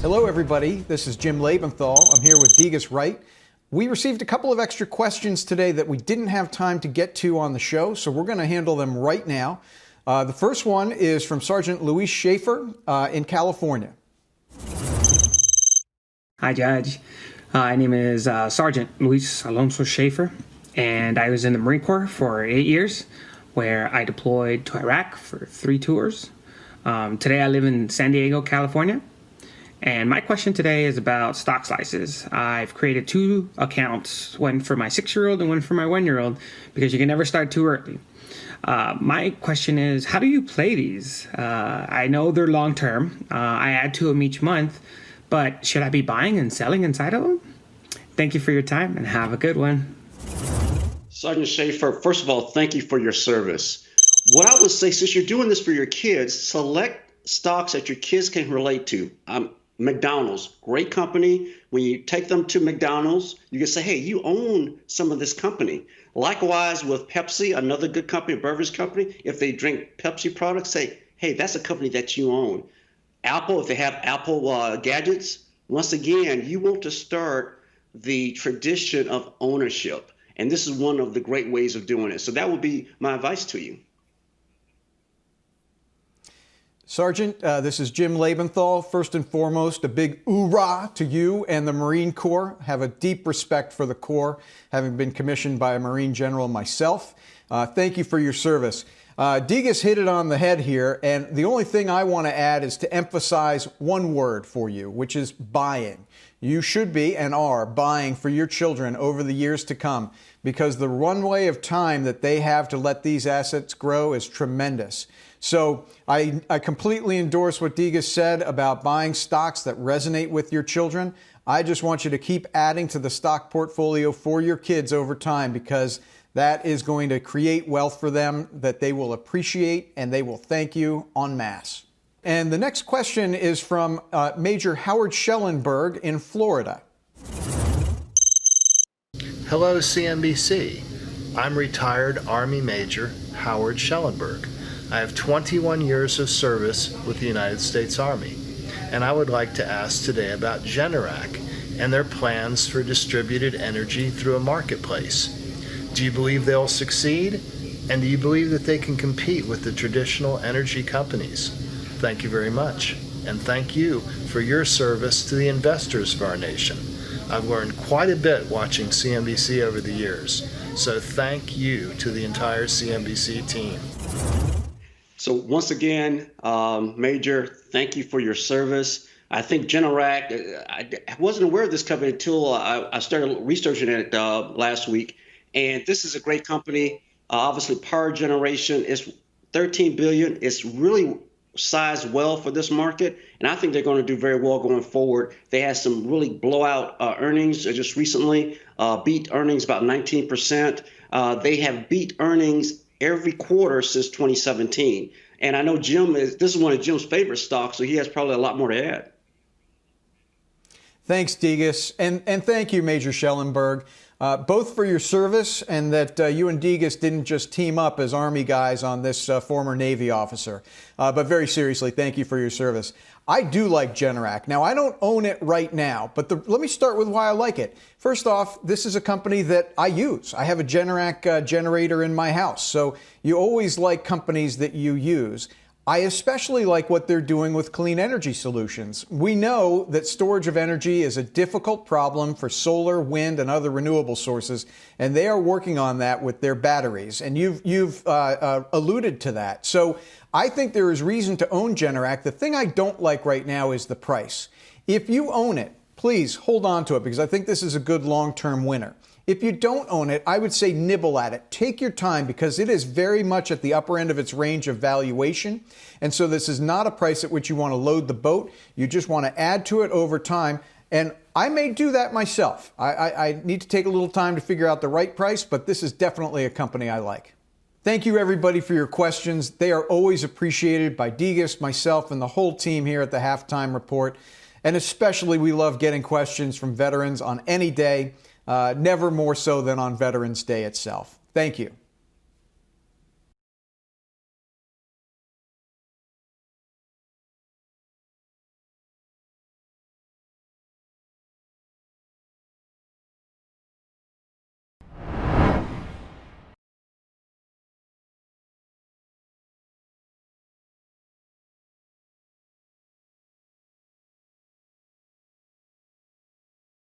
Hello, everybody. This is Jim Lebenthal. I'm here with Degas Wright. We received a couple of extra questions today that we didn't have time to get to on the show, so we're going to handle them right now. The first one is from Sergeant Luis Schaefer in California. Hi, Judge. My name is Sergeant Luis Alonso Schaefer, and I was in the Marine Corps for 8 years, where I deployed to Iraq for 3 tours. Today I live in San Diego, California, and my question today is about stock slices. I've created 2 accounts, one for my 6-year-old and one for my 1-year-old, because you can never start too early. My question is, how do you play these? I know they're long-term. I add to them each month, but should I be buying and selling inside of them? Thank you for your time and have a good one. Sergeant Schaefer, first of all, thank you for your service. What I would say, since you're doing this for your kids, select stocks that your kids can relate to. McDonald's, great company. When you take them to McDonald's, you can say, hey, you own some of this company. Likewise with Pepsi, another good company, a beverage company. If they drink Pepsi products, say, hey, that's a company that you own. Apple, if they have Apple gadgets, once again, you want to start the tradition of ownership. And this is one of the great ways of doing it. So that would be my advice to you. Sergeant, this is Jim Lebenthal. First and foremost, a big hoorah to you and the Marine Corps. Have a deep respect for the Corps, having been commissioned by a Marine general myself. Thank you for your service. Degas hit it on the head here, and the only thing I want to add is to emphasize one word for you, which is buying. You should be and are buying for your children over the years to come, because the runway of time that they have to let these assets grow is tremendous. So I completely endorse what Degas said about buying stocks that resonate with your children. I just want you to keep adding to the stock portfolio for your kids over time, because that is going to create wealth for them that they will appreciate, and they will thank you en masse. And the next question is from Major Howard Schellenberg in Florida. Hello, CNBC. I'm retired Army Major Howard Schellenberg. I have 21 years of service with the United States Army, and I would like to ask today about Generac and their plans for distributed energy through a marketplace. Do you believe they'll succeed? And do you believe that they can compete with the traditional energy companies? Thank you very much. And thank you for your service to the investors of our nation. I've learned quite a bit watching CNBC over the years. So thank you to the entire CNBC team. So once again, Major, thank you for your service. I think Generac, I wasn't aware of this company until I started researching it last week. And this is a great company. Obviously, power generation is $13 billion. It's really sized well for this market, and I think they're going to do very well going forward. They had some really blowout earnings just recently, beat earnings about 19%. They have beat earnings every quarter since 2017. And I know this is one of Jim's favorite stocks, so he has probably a lot more to add. Thanks, Degas, and thank you, Major Schellenberg. Both for your service and that you and Degas didn't just team up as Army guys on this former Navy officer. But very seriously, thank you for your service. I do like Generac. Now, I don't own it right now, but let me start with why I like it. First off, this is a company that I use. I have a Generac generator in my house, so you always like companies that you use. I especially like what they're doing with clean energy solutions. We know that storage of energy is a difficult problem for solar, wind, and other renewable sources, and they are working on that with their batteries. And you've alluded to that. So I think there is reason to own Generac. The thing I don't like right now is the price. If you own it, please hold on to it, because I think this is a good long-term winner. If you don't own it, I would say nibble at it. Take your time, because it is very much at the upper end of its range of valuation. And so this is not a price at which you want to load the boat. You just want to add to it over time. And I may do that myself. I need to take a little time to figure out the right price, but this is definitely a company I like. Thank you, everybody, for your questions. They are always appreciated by Degas, myself, and the whole team here at the Halftime Report. And especially, we love getting questions from veterans on any day. Never more so than on Veterans Day itself. Thank you.